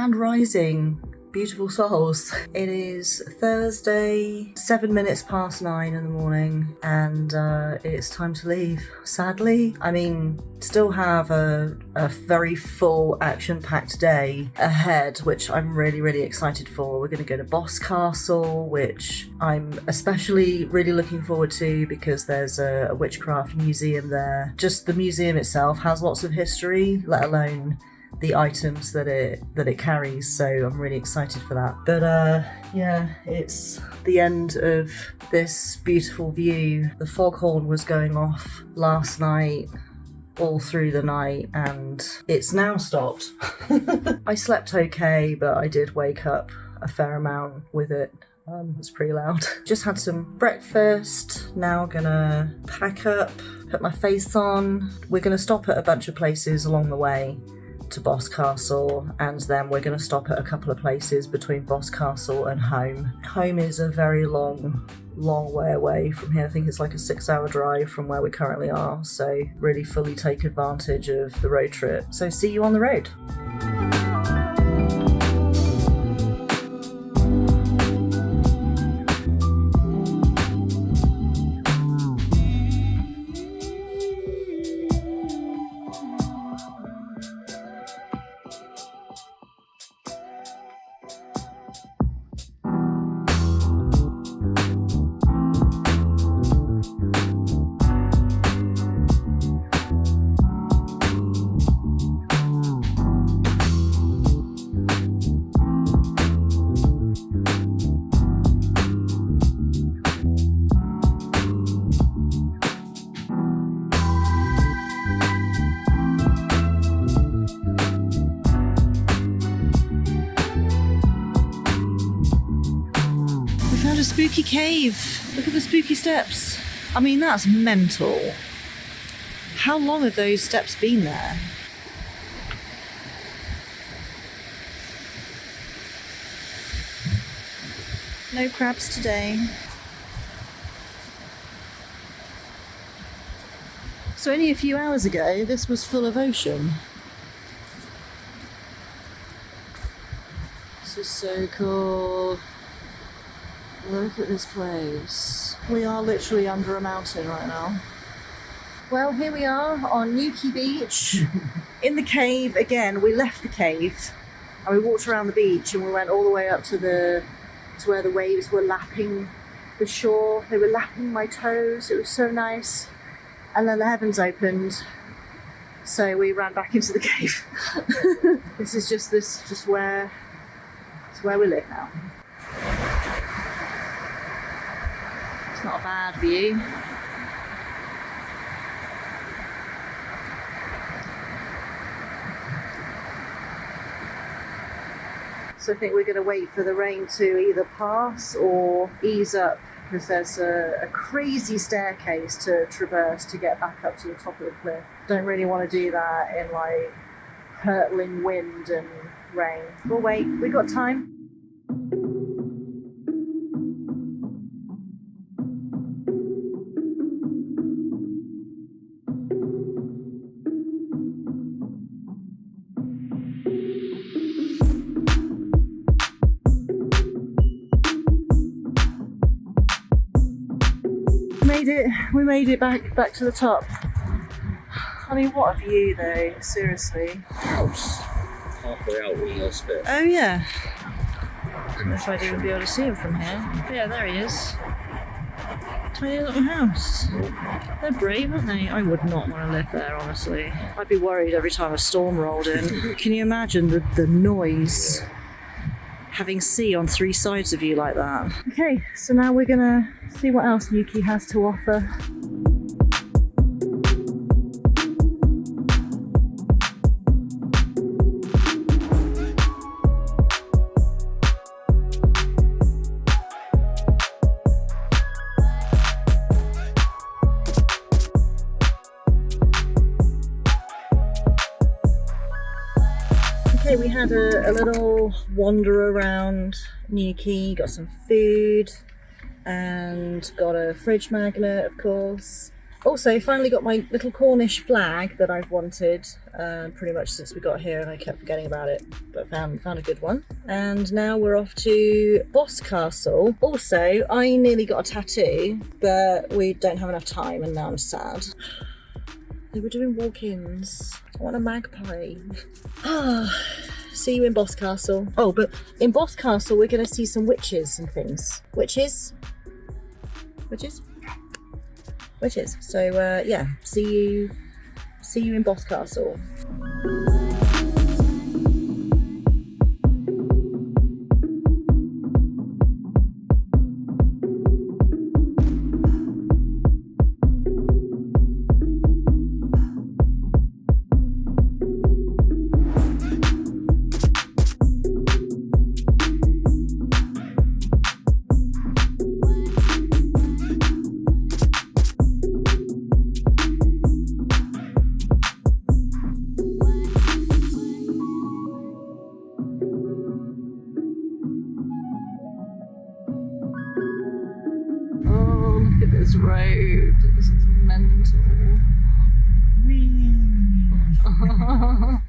and rising, beautiful souls. It is Thursday, 7 minutes past 9 in the morning, and it's time to leave, sadly. I mean, still have a very full action-packed day ahead, which I'm really excited for. We're going to go to Boscastle, which I'm especially really looking forward to because there's a witchcraft museum there. Just the museum itself has lots of history, let alone the items that it carries, so I'm really excited for that. But yeah, it's the end of this beautiful view. The foghorn was going off last night, all through the night, and it's now stopped. I slept okay, but I did wake up a fair amount with it. It was pretty loud. Just had some breakfast, now gonna pack up, put my face on. We're gonna stop at a bunch of places along the way to Boscastle, and then we're going to stop at a couple of places between Boscastle and home. Home is a very long way away from here. I think it's like a 6-hour drive from where we currently are, so really fully take advantage of the road trip. So see you on the road. Spooky cave. Look at the spooky steps. I mean, that's mental. How long have those steps been there? No crabs today. So only a few hours ago, this was full of ocean. This is so cool. Look at this place. We are literally under a mountain right now. Well, here we are on Newquay Beach. In the cave again. We left the cave and we walked around the beach and we went all the way up to where the waves were lapping the shore. They were lapping my toes. It was so nice. And then the heavens opened, so we ran back into the cave. This is just where we live now. Not a bad view. So I think we're going to wait for the rain to either pass or ease up, because there's a crazy staircase to traverse to get back up to the top of the cliff. Don't really want to do that in like hurtling wind and rain. We'll wait, we got time. We made it back to the top. I mean, what a view though, seriously. House. Halfway out with no space. Oh yeah. I don't know if I'd even be able to see him from here. But yeah, there he is. Tiny little house. They're brave, aren't they? I would not want to live there, honestly. I'd be worried every time a storm rolled in. Can you imagine the noise? Having sea on 3 sides of you like that. Okay, so now we're gonna see what else Newquay has to offer. Okay, we had a little wander around Newquay, got some food and got a fridge magnet, of course, Also, finally got my little Cornish flag that I've wanted pretty much since we got here, and I kept forgetting about it, but found a good one. And now we're off to Boscastle. Also, I nearly got a tattoo, but we don't have enough time, and now I'm sad. They were doing walk-ins. I want a magpie. See you in Boscastle. Oh, but in Boscastle we're going to see some witches and things. Witches? So yeah, see you in Boscastle. This road, this is mental.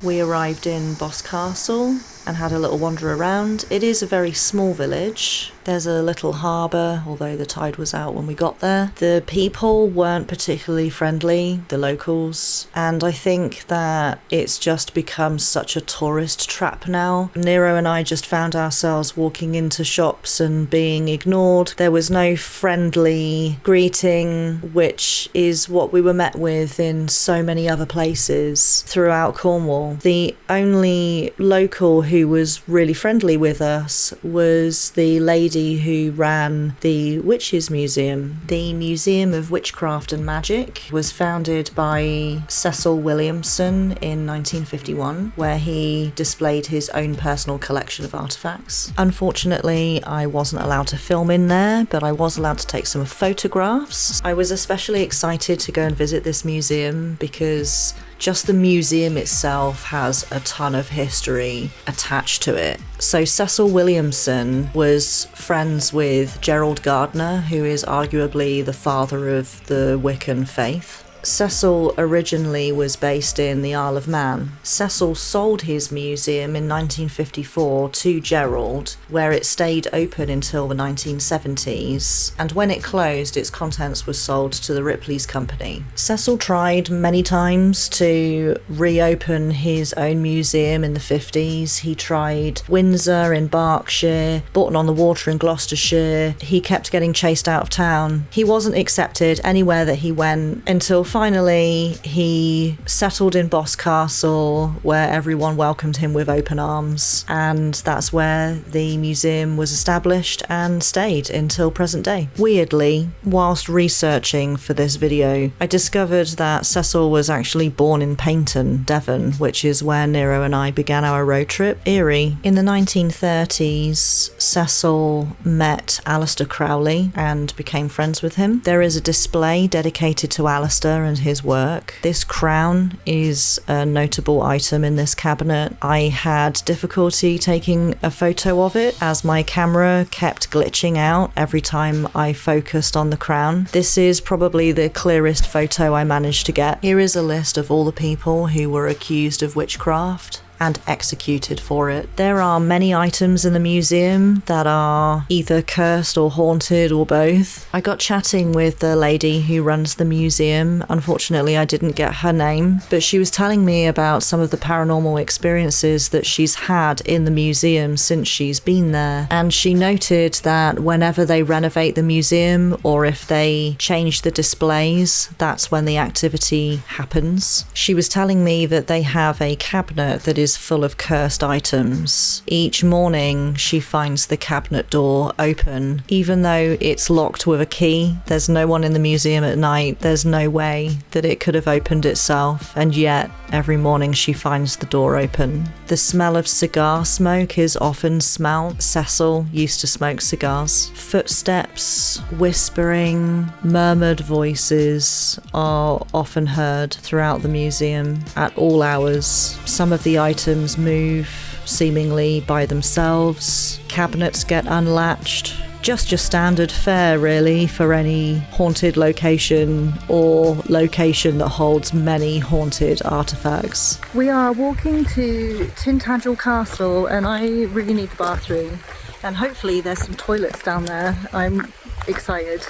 We arrived in Boscastle and had a little wander around. It is a very small village. There's a little harbour, although the tide was out when we got there. The people weren't particularly friendly, the locals, and I think that it's just become such a tourist trap now. Nero and I just found ourselves walking into shops and being ignored. There was no friendly greeting, which is what we were met with in so many other places throughout Cornwall. The only local who was really friendly with us was the lady who ran the Witches Museum. The Museum of Witchcraft and Magic was founded by Cecil Williamson in 1951, where he displayed his own personal collection of artifacts. Unfortunately, I wasn't allowed to film in there, but I was allowed to take some photographs. I was especially excited to go and visit this museum because just the museum itself has a ton of history attached to it. So Cecil Williamson was friends with Gerald Gardner, who is arguably the father of the Wiccan faith. Cecil originally was based in the Isle of Man. Cecil sold his museum in 1954 to Gerald, where it stayed open until the 1970s, and when it closed, its contents were sold to the Ripley's Company. Cecil tried many times to reopen his own museum in the 50s. He tried Windsor in Berkshire, Bourton-on-the-Water in Gloucestershire. He kept getting chased out of town. He wasn't accepted anywhere that he went until finally he settled in Boscastle, where everyone welcomed him with open arms, and that's where the museum was established and stayed until present day. Weirdly, whilst researching for this video, I discovered that Cecil was actually born in Paynton, Devon, which is where Nero and I began our road trip, Erie. In the 1930s, Cecil met Aleister Crowley and became friends with him. There is a display dedicated to Aleister and his work. This crown is a notable item in this cabinet. I had difficulty taking a photo of it as my camera kept glitching out every time I focused on the crown. This is probably the clearest photo I managed to get. Here is a list of all the people who were accused of witchcraft and executed for it. There are many items in the museum that are either cursed or haunted or both. I got chatting with the lady who runs the museum. Unfortunately, I didn't get her name, but she was telling me about some of the paranormal experiences that she's had in the museum since she's been there. And she noted that whenever they renovate the museum or if they change the displays, that's when the activity happens. She was telling me that they have a cabinet that is full of cursed items. Each morning she finds the cabinet door open, even though it's locked with a key. There's no one in the museum at night. There's no way that it could have opened itself, and yet every morning she finds the door open. The smell of cigar smoke is often smelt. Cecil used to smoke cigars. Footsteps, whispering, murmured voices are often heard throughout the museum at all hours. Some of the items move seemingly by themselves. Cabinets get unlatched. just your standard fare really for any haunted location or location that holds many haunted artifacts. We are walking to Tintagel Castle and I really need the bathroom, and hopefully there's some toilets down there. I'm excited.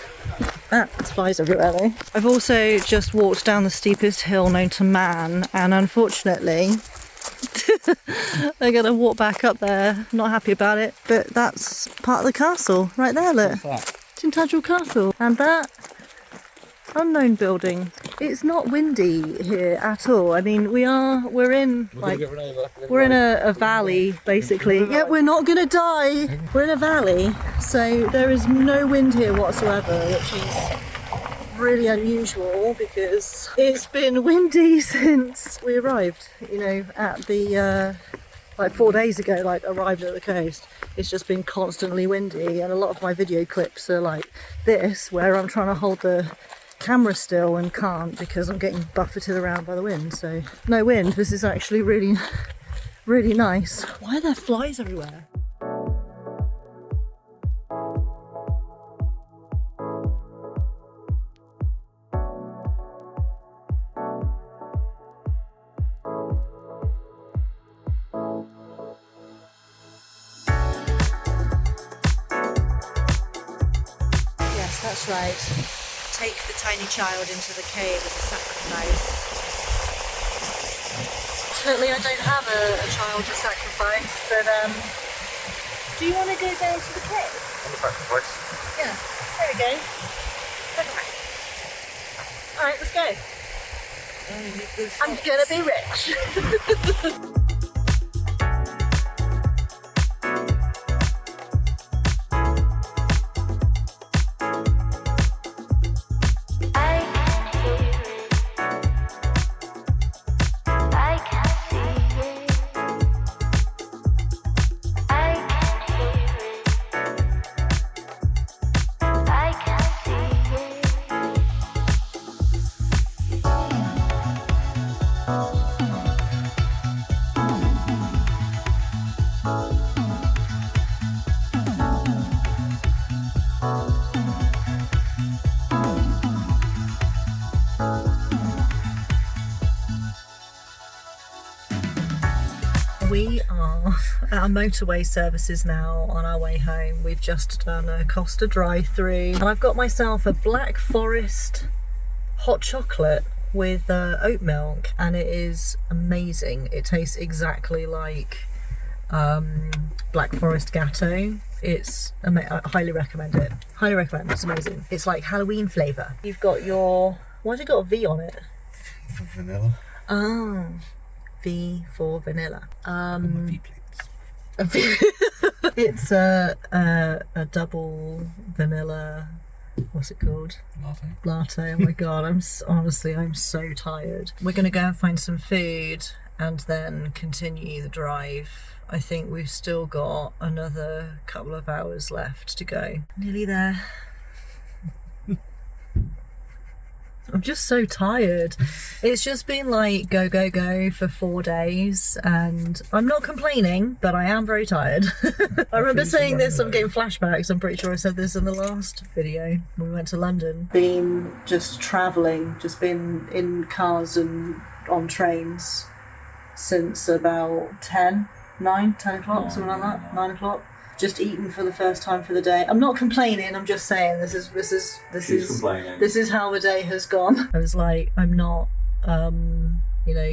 Spies everywhere though. I've also just walked down the steepest hill known to man, and unfortunately I'm gonna walk back up there. Not happy about it, but that's part of the castle right there. Look, Tintagel Castle, and that unknown building. It's not windy here at all. I mean, we're in a valley basically. Yeah, we're not gonna die. We're in a valley, so there is no wind here whatsoever, which is really unusual because it's been windy since we arrived, you know, at the like 4 days ago, like arrived at the coast. It's just been constantly windy, and a lot of my video clips are like this, where I'm trying to hold the camera still and can't because I'm getting buffeted around by the wind. So no wind. This is actually really really nice. Why are there flies everywhere? Yes, that's right. Take the tiny child into the cave as a sacrifice. Fortunately, I don't have a child to sacrifice, but do you want to go down to the cave? On the sacrifice? Yeah, there we go. Okay. Alright, let's go. I'm gonna be rich. We are at our motorway services now on our way home. We've just done a Costa drive-through, and I've got myself a Black Forest hot chocolate with oat milk, and it is amazing. It tastes exactly like Black Forest Gatto. I highly recommend it. Highly recommend. It's amazing. It's like Halloween flavour. You've got your... Why's it got a V on it? For vanilla. Oh. V for vanilla. V plates. It's a double vanilla. What's it called? Latte. Oh my god! I'm so tired. We're gonna go and find some food and then continue the drive. I think we've still got another couple of hours left to go. Nearly there. I'm just so tired. It's just been like go, go, go for 4 days, and I'm not complaining, but I am very tired. I remember saying this, I'm getting flashbacks. I'm pretty sure I said this in the last video when we went to London. Been just travelling, just been in cars and on trains since about 10 o'clock, something like that, 9 o'clock. Just eaten for the first time for the day. I'm not complaining, I'm just saying this is how the day has gone. I was like, I'm not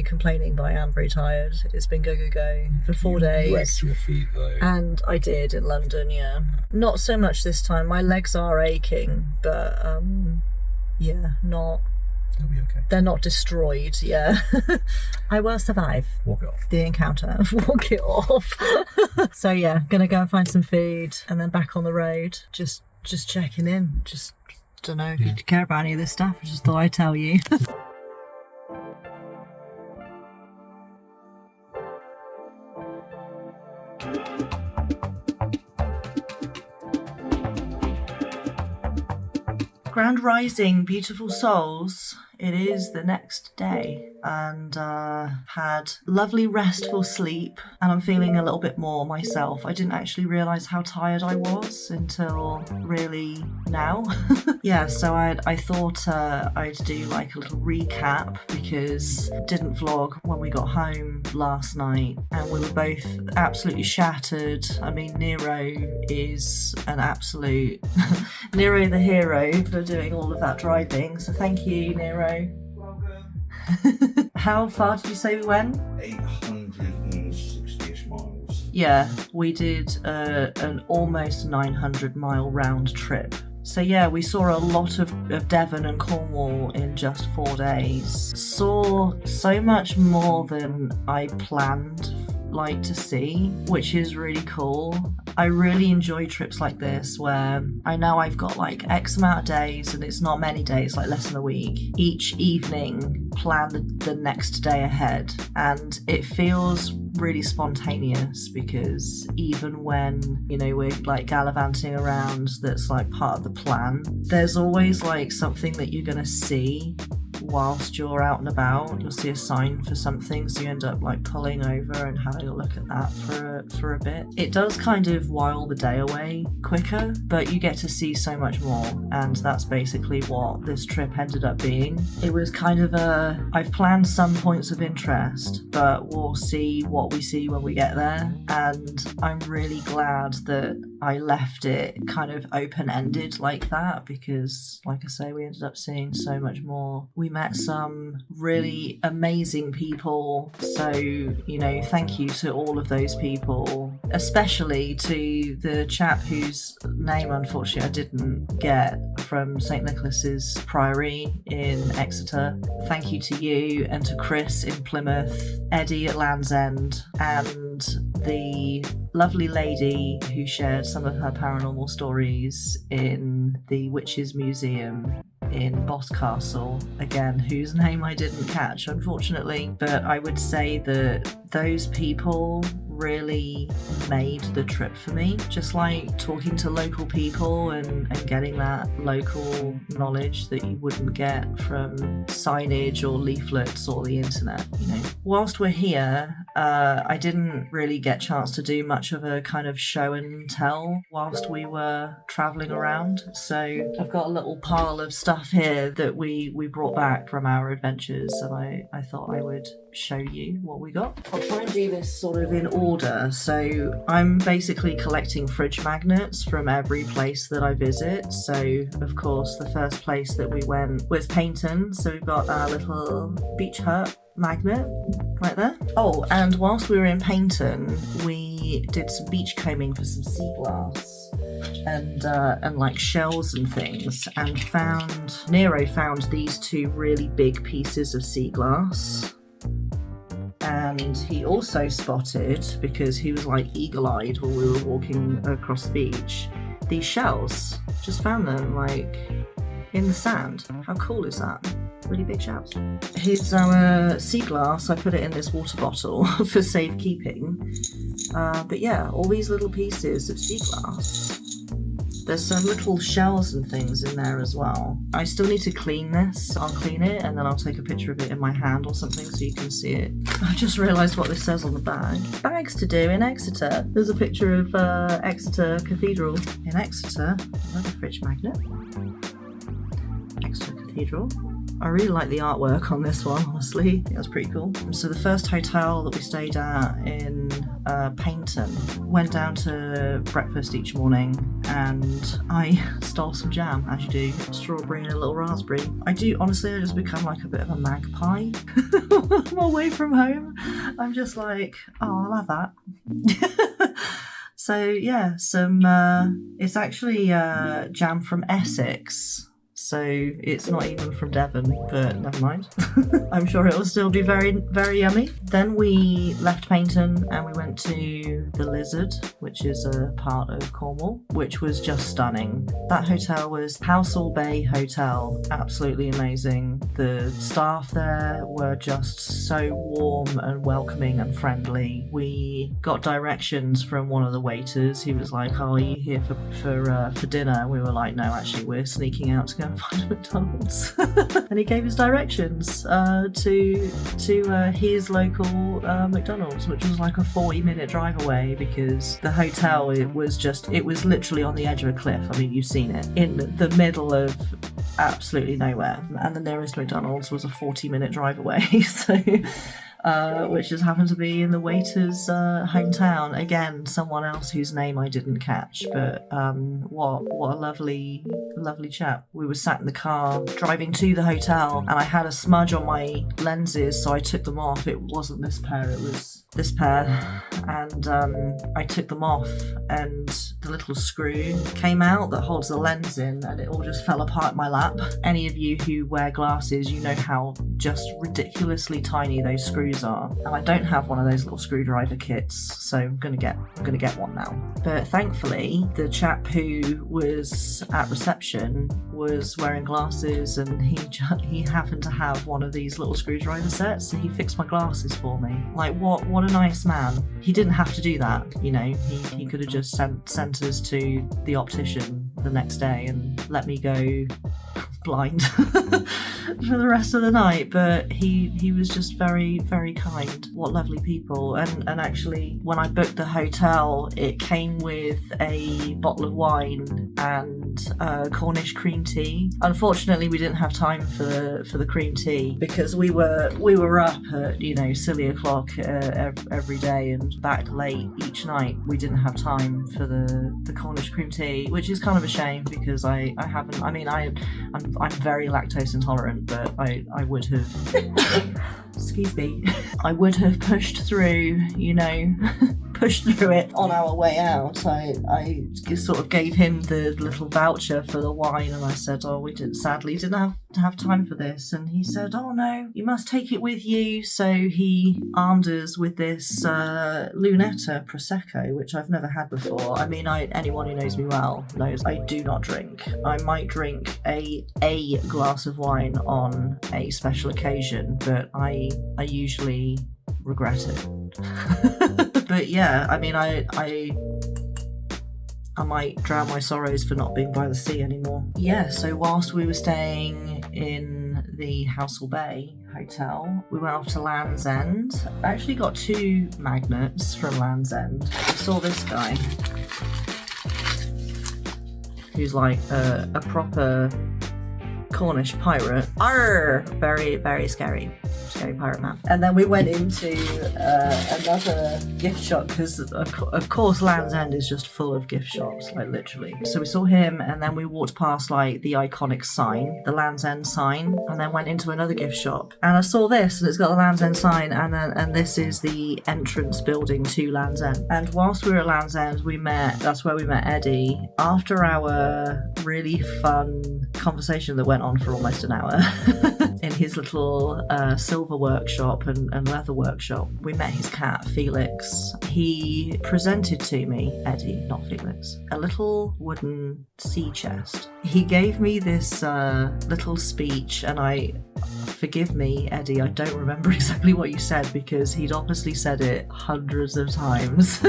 complaining, but I am very tired. It's been go, go, go for 4 days. You wrecked your feet though. And I did in London, yeah. Not so much this time. My legs are aching, but yeah, not... They'll be okay. They're not destroyed, yeah. I will survive. Walk it off. The encounter. Walk it off. So yeah, gonna go and find some food and then back on the road. Just checking in. Just don't know if you care about any of this stuff. I just thought I'd tell you. Grand Rising, beautiful souls. it is the next day, and had lovely restful sleep, and I'm feeling a little bit more myself. I didn't actually realise how tired I was until really now. Yeah, so I thought I'd do like a little recap, because didn't vlog when we got home last night, and we were both absolutely shattered. I mean, Nero is an absolute Nero the hero for doing all of that driving, so thank you, Nero. Welcome. How far did you say we went? 860-ish miles. Yeah, we did an almost 900-mile round trip. So yeah, we saw a lot of Devon and Cornwall in just 4 days. Saw so much more than I planned to see, which is really cool. I really enjoy trips like this where I know I've got like X amount of days, and it's not many days, like less than a week. Each evening plan the next day ahead, and it feels really spontaneous, because even when, you know, we're like gallivanting around, that's like part of the plan, there's always like something that you're gonna see whilst you're out and about. You'll see a sign for something, so you end up like pulling over and having a look at that for a bit. It does kind of while the day away quicker, but you get to see so much more, and that's basically what this trip ended up being. It was kind of I've planned some points of interest, but we'll see what we see when we get there, and I'm really glad that I left it kind of open-ended like that, because like I say, we ended up seeing so much more. We met some really amazing people, so, you know, thank you to all of those people, especially to the chap whose name unfortunately I didn't get, from St Nicholas's Priory in Exeter. Thank you to you, and to Chris in Plymouth, Eddie at Land's End, and the lovely lady who shared some of her paranormal stories in the Witches Museum in Boscastle, again, whose name I didn't catch unfortunately, but I would say that those people really made the trip for me. Just like talking to local people and getting that local knowledge that you wouldn't get from signage or leaflets or the internet, you know. Whilst we're here, I didn't really get a chance to do much of a kind of show and tell whilst we were travelling around, so I've got a little pile of stuff here that we brought back from our adventures, and I thought I would show you what we got. I'll try and do this sort of in order. So I'm basically collecting fridge magnets from every place that I visit. So of course the first place that we went was Paynton, so we've got our little beach hut magnet right there. Oh, and whilst we were in Paynton, we did some beach combing for some sea glass and like shells and things, and Nero found these two really big pieces of sea glass. And he also spotted, because he was like eagle-eyed while we were walking across the beach, these shells. Just found them like in the sand. How cool is that? Really big shells. Here's our sea glass. I put it in this water bottle for safekeeping. But yeah, all these little pieces of sea glass. There's some little shells and things in there as well. I still need to clean this. I'll clean it and then I'll take a picture of it in my hand or something so you can see it. I just realised what this says on the bag. Bags to do in Exeter. There's a picture of Exeter Cathedral in Exeter. Another fridge magnet. Exeter Cathedral. I really like the artwork on this one, honestly. I think that's pretty cool. So the first hotel that we stayed at in Paynton, went down to breakfast each morning, and I stole some jam, as you do. Strawberry and a little raspberry. I just become like a bit of a magpie. I'm away from home. I'm just like, oh, I'll have that. So yeah, it's actually jam from Essex. So it's not even from Devon, but never mind. I'm sure it will still be very, very yummy. Then we left Paynton and we went to the Lizard, which is a part of Cornwall, which was just stunning. That hotel was Housel Bay Hotel. Absolutely amazing. The staff there were just so warm and welcoming and friendly. We got directions from one of the waiters. He was like, "Oh, are you here for dinner?" We were like, "No, actually, we're sneaking out to go and find a McDonald's. And he gave his directions to his local McDonald's, which was like a 40-minute drive away, because the hotel, it was literally on the edge of a cliff. I mean, you've seen it, in the middle of absolutely nowhere, and the nearest McDonald's was a 40-minute drive away. So which just happened to be in the waiter's hometown. Again, someone else whose name I didn't catch, but what a lovely chap. We were sat in the car driving to the hotel, and I had a smudge on my lenses, so I took them off. It wasn't this pair, it was this pair, and I took them off, and the little screw came out that holds the lens in, and it all just fell apart in my lap. Any of you who wear glasses, you know how just ridiculously tiny those screws are, and I don't have one of those little screwdriver kits, so I'm gonna get one now. But thankfully, the chap who was at reception was wearing glasses, and he happened to have one of these little screwdriver sets, so he fixed my glasses for me. Like, what a nice man. He didn't have to do that, you know. He could have just sent us to the optician the next day and let me go blind for the rest of the night. But he was just very, very kind. What lovely people. And actually, when I booked the hotel, it came with a bottle of wine and Cornish cream tea. Unfortunately, we didn't have time for the cream tea, because we were up at, you know, silly o'clock every day and back late each night. We didn't have time for the Cornish cream tea, which is kind of a shame, because I'm very lactose intolerant, but I would have excuse me, I would have pushed through, you know, pushed through it on our way out. I just sort of gave him the little voucher for the wine, and I said, oh, we sadly didn't have time for this. And he said, oh no, you must take it with you. So he armed us with this Lunetta Prosecco, which I've never had before. I mean, anyone who knows me well knows I do not drink. I might drink a glass of wine on a special occasion, but I usually regret it. But yeah, I mean, I might drown my sorrows for not being by the sea anymore. Yeah, so whilst we were staying in the Housel Bay hotel, we went off to Land's End. I actually got 2 magnets from Land's End. I saw this guy, who's like a proper Cornish pirate. Arr! Very, very scary pirate man. And then we went into another gift shop, because of course Land's End is just full of gift shops, like literally. So we saw him, and then we walked past like the iconic sign, the Land's End sign, and then went into another gift shop, and I saw this, and it's got the Land's End sign, and this is the entrance building to Land's End. And whilst we were at Land's End, that's where we met Eddie. After our really fun conversation that went on for almost an hour in his little silver workshop and leather workshop, we met his cat Felix. He presented to me, Eddie, not Felix, a little wooden sea chest. He gave me this little speech, and forgive me, Eddie, I don't remember exactly what you said, because he'd obviously said it hundreds of times,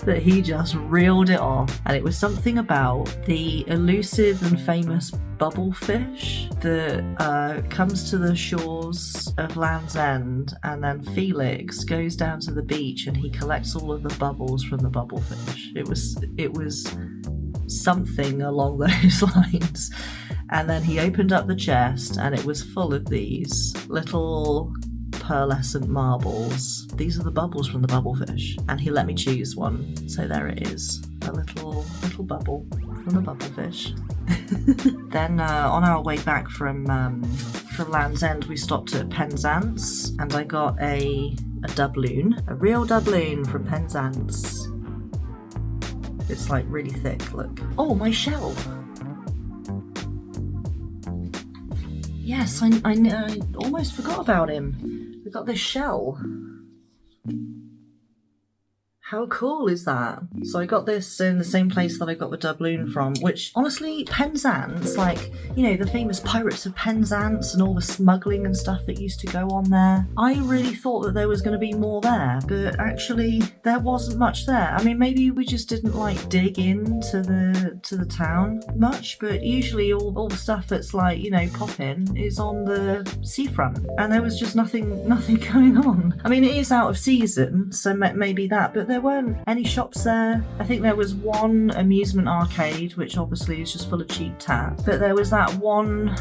but he just reeled it off. And it was something about the elusive and famous bubblefish that comes to the shores of Land's End, and then Felix goes down to the beach and he collects all of the bubbles from the bubblefish. It was something along those lines. And then he opened up the chest, and it was full of these little pearlescent marbles. These are the bubbles from the bubblefish, and he let me choose one. So there it is, a little bubble from the bubblefish. Then on our way back from Land's End, we stopped at Penzance, and I got a doubloon, a real doubloon from Penzance. It's like really thick, look. Oh, my shell! Yes, I almost forgot about him. We got this shell. How cool is that? So I got this in the same place that I got the doubloon from, which honestly, Penzance, like, you know, the famous Pirates of Penzance and all the smuggling and stuff that used to go on there. I really thought that there was going to be more there, but actually there wasn't much there. I mean, maybe we just didn't like dig into the town much, but usually all the stuff that's like, you know, popping is on the seafront, and there was just nothing going on. I mean, it is out of season, so maybe that, but there weren't any shops there. I think there was one amusement arcade, which obviously is just full of cheap tat, but there was that one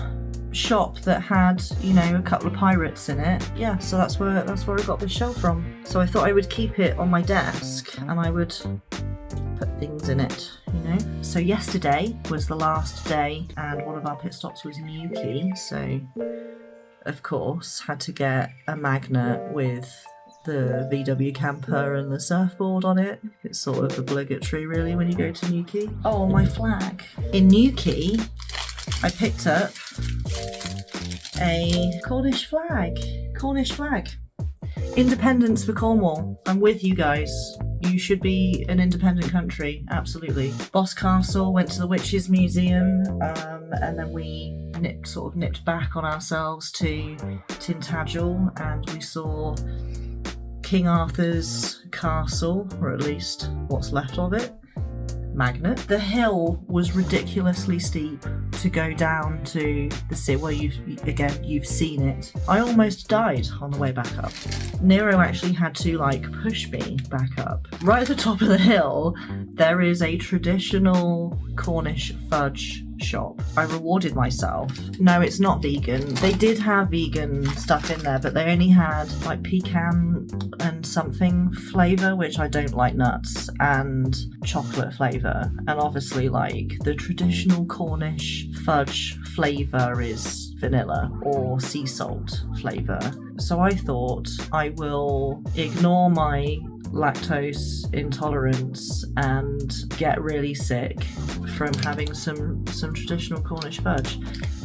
shop that had, you know, a couple of pirates in it. Yeah, so that's where I got this shell from. So I thought I would keep it on my desk and I would put things in it, you know. So yesterday was the last day and one of our pit stops was Newquay, so of course had to get a magnet with the VW camper and the surfboard on it. It's sort of obligatory really when you go to Newquay. Oh, my flag. In Newquay, I picked up a Cornish flag. Independence for Cornwall. I'm with you guys. You should be an independent country, absolutely. Boscastle, went to the Witches Museum, and then we nipped back on ourselves to Tintagel, and we saw King Arthur's castle, or at least what's left of it. Magnet. The hill was ridiculously steep to go down to the sea. Well, you've seen it. I almost died on the way back up. Nero actually had to like push me back up. Right at the top of the hill, there is a traditional Cornish fudge shop. I rewarded myself. No, it's not vegan. They did have vegan stuff in there, but they only had like pecan and something flavour, which I don't like nuts, and chocolate flavour. And obviously like the traditional Cornish fudge flavour is vanilla or sea salt flavour. So I thought I will ignore my lactose intolerance and get really sick from having some traditional Cornish fudge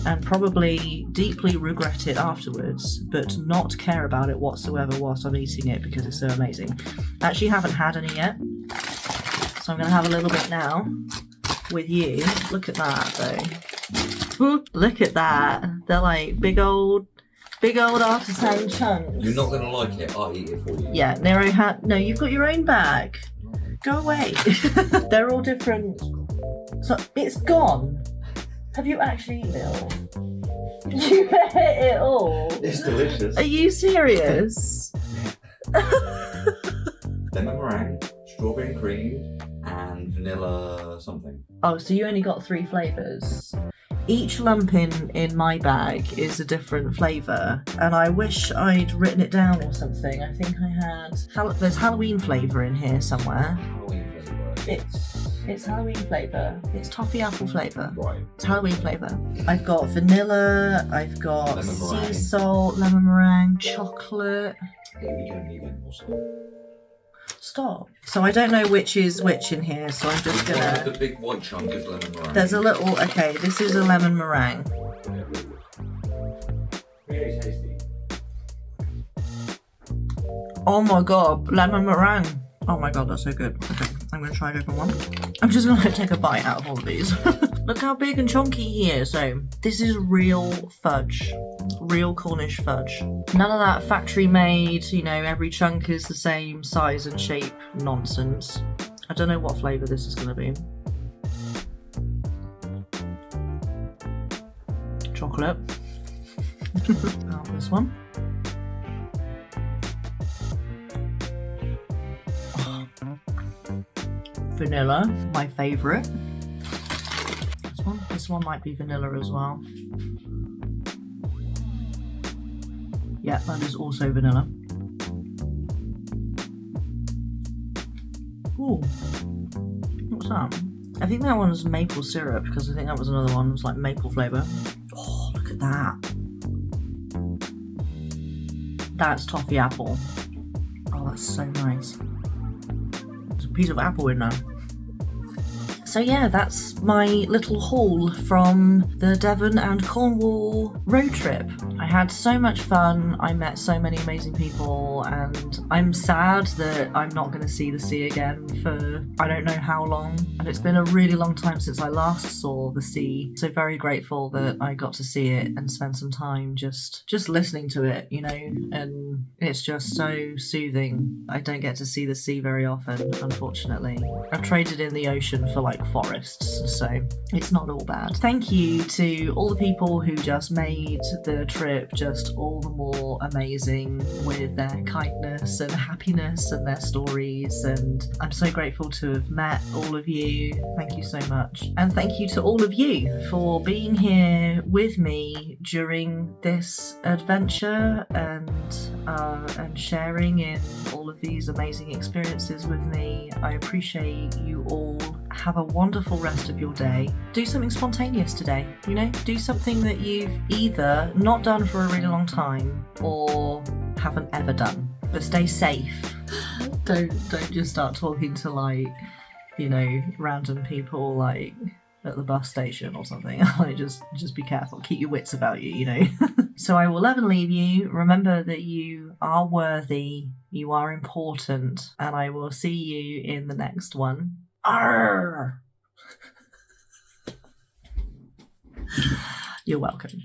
and probably deeply regret it afterwards, but not care about it whatsoever whilst I'm eating it because it's so amazing. I actually haven't had any yet, so I'm going to have a little bit now with you. Look at that though. Look at that. They're like big old artisan chunks. You're not going to like it, I'll eat it for you. Yeah, Nero had... No, you've got your own bag. Go away. They're all different. So, it's gone. Have you actually eaten it all? You ate it all? It's delicious. Are you serious? Lemon meringue, strawberry and cream, and vanilla something. Oh, so you only got 3 flavours. Each lump in my bag is a different flavour, and I wish I'd written it down or something. I think I had... There's Halloween flavour in here somewhere. Halloween flavour. It's Halloween flavour. It's toffee apple flavour. Right. It's Halloween flavour. I've got vanilla, I've got Lemon sea meringue. salt, lemon meringue, chocolate. Yeah, we don't need any more salt. Stop. So I don't know which is which in here, so I'm just gonna... The big white chunk is lemon meringue. There's a little... Okay, this is a lemon meringue. Really tasty. Oh my god, lemon meringue. Oh my god, that's so good. Okay, I'm gonna try a different one. I'm just gonna take a bite out of all of these. Look how big and chunky he is. So this is real fudge. Real Cornish fudge. None of that factory made, you know, every chunk is the same size and shape nonsense. I don't know what flavour this is gonna be. Chocolate. Now this one. Vanilla, my favourite. This one might be vanilla as well. Yeah, that is also vanilla. Ooh, what's that? I think that one's maple syrup because I think that was another one. It was like maple flavour. Oh, look at that. That's toffee apple. Oh, that's so nice. There's a piece of apple in there. So yeah, that's my little haul from the Devon and Cornwall road trip. I had so much fun, I met so many amazing people, and I'm sad that I'm not going to see the sea again for I don't know how long. And it's been a really long time since I last saw the sea, so very grateful that I got to see it and spend some time just listening to it, you know, and it's just so soothing. I don't get to see the sea very often, unfortunately. I've traded in the ocean for like forests, so it's not all bad. Thank you to all the people who just made the trip just all the more amazing with their kindness and happiness and their stories, and I'm so grateful to have met all of you. Thank you so much. And thank you to all of you for being here with me during this adventure and sharing in all of these amazing experiences with me. I appreciate you all. Have a wonderful rest of your day. Do something spontaneous today, you know? Do something that you've either not done for a really long time or haven't ever done. But stay safe. Don't just start talking to, like, you know, random people like at the bus station or something. Like, just be careful. Keep your wits about you, you know. So I will love and leave you. Remember that you are worthy, you are important, and I will see you in the next one. Arr! You're welcome.